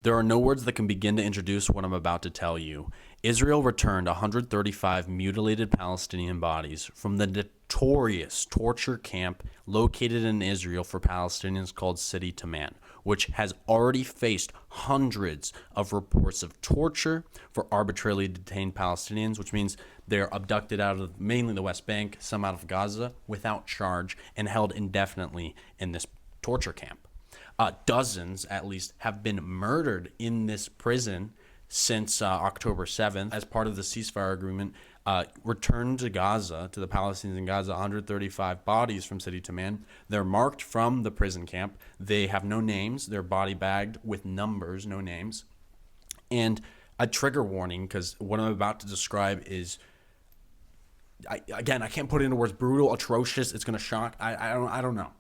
There are no words that can begin to introduce what I'm about to tell you. Israel returned 135 mutilated Palestinian bodies from the notorious torture camp located in Israel for Palestinians called Sde Teiman, which has already faced hundreds of reports of torture for arbitrarily detained Palestinians, which means they're abducted out of mainly the West Bank, some out of Gaza, without charge and held indefinitely in this torture camp. Dozens, at least, have been murdered in this prison since October 7th as part of the ceasefire agreement. Returned to Gaza, to the Palestinians in Gaza, 135 bodies from Sde Teiman. They're marked from the prison camp. They have no names. They're body bagged with numbers, no names. And a trigger warning, because what I'm about to describe is, I can't put it into words. Brutal, atrocious. It's going to shock. I don't know.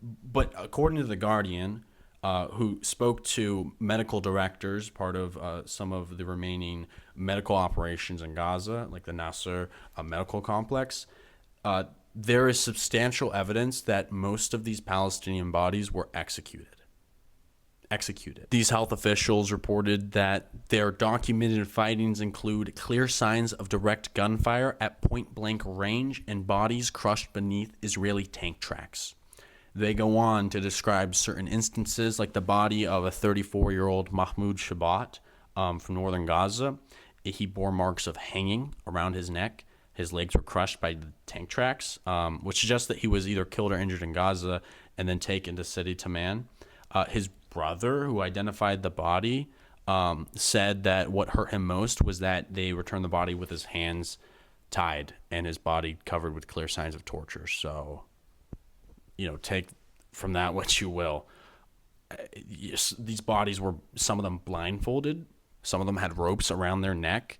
But according to The Guardian, who spoke to medical directors, part of some of the remaining medical operations in Gaza, like the Nasser medical complex, there is substantial evidence that most of these Palestinian bodies were executed. These health officials reported that their documented findings include clear signs of direct gunfire at point-blank range and bodies crushed beneath Israeli tank tracks. They go on to describe certain instances, like the body of a 34-year-old Mahmoud Shabat from northern Gaza. He bore marks of hanging around his neck. His legs were crushed by the tank tracks, which suggests that he was either killed or injured in Gaza and then taken to Sde Teiman. His brother, who identified the body, said that what hurt him most was that they returned the body with his hands tied and his body covered with clear signs of torture. So, take from that what you will. Yes, these bodies were, some of them blindfolded. Some of them had ropes around their neck.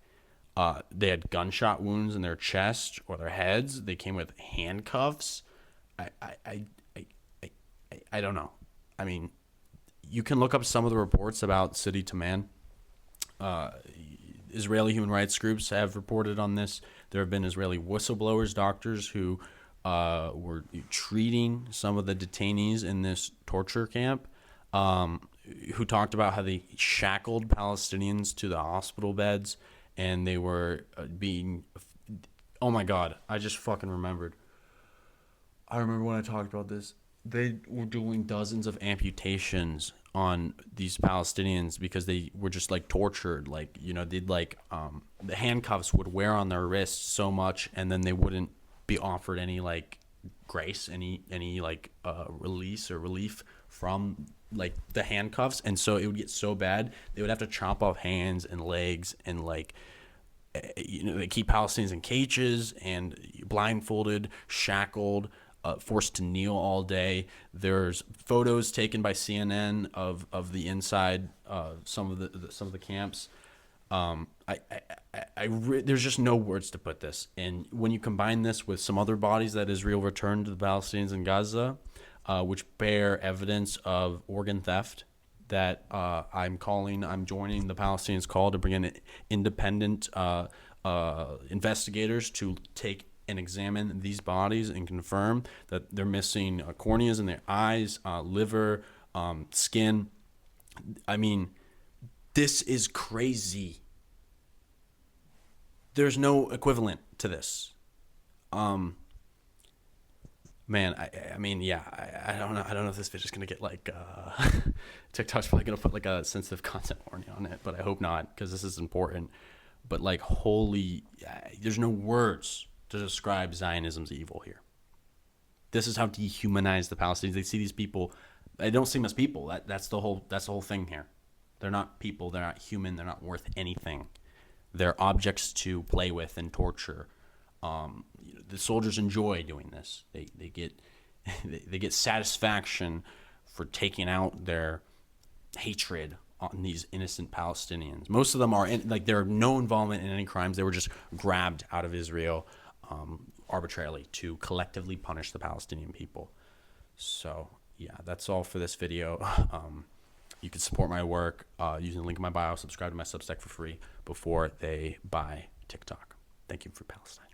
They had gunshot wounds in their chest or their heads. They came with handcuffs. I don't know. I mean, you can look up some of the reports about Sde Teiman. Israeli human rights groups have reported on this. There have been Israeli whistleblowers, doctors who were treating some of the detainees in this torture camp, who talked about how they shackled Palestinians to the hospital beds, and they were being, oh my God, I just fucking remembered. I remember when I talked about this. They were doing dozens of amputations on these Palestinians because they were just like tortured. Like, they'd the handcuffs would wear on their wrists so much, and then they wouldn't be offered any like grace, any release or relief from like the handcuffs. And so it would get so bad, they would have to chop off hands and legs and they keep Palestinians in cages and blindfolded, shackled, forced to kneel all day. There's photos taken by CNN of the inside some of the camps. There's just no words to put this. And when you combine this with some other bodies that Israel returned to the Palestinians in Gaza, which bear evidence of organ theft, that I'm joining the Palestinians' call to bring in independent investigators to take and examine these bodies and confirm that they're missing corneas in their eyes, liver, skin. I mean, this is crazy. There's no equivalent to this. Man, I mean, yeah, I don't know. I don't know if this video's gonna get TikTok's probably gonna put a sensitive content warning on it, but I hope not, because this is important. But there's no words to describe Zionism's evil here. This is how dehumanized the Palestinians. They see these people. They don't see them as people. That's the whole thing here. They're not people. They're not human. They're not worth anything. They're objects to play with and torture. The soldiers enjoy doing this. They get satisfaction for taking out their hatred on these innocent Palestinians. Most of them are there no involvement in any crimes. They were just grabbed out of Israel arbitrarily to collectively punish the Palestinian people. So yeah, that's all for this video. You can support my work using the link in my bio. Subscribe to my Substack for free before they buy TikTok. Thank you for Palestine.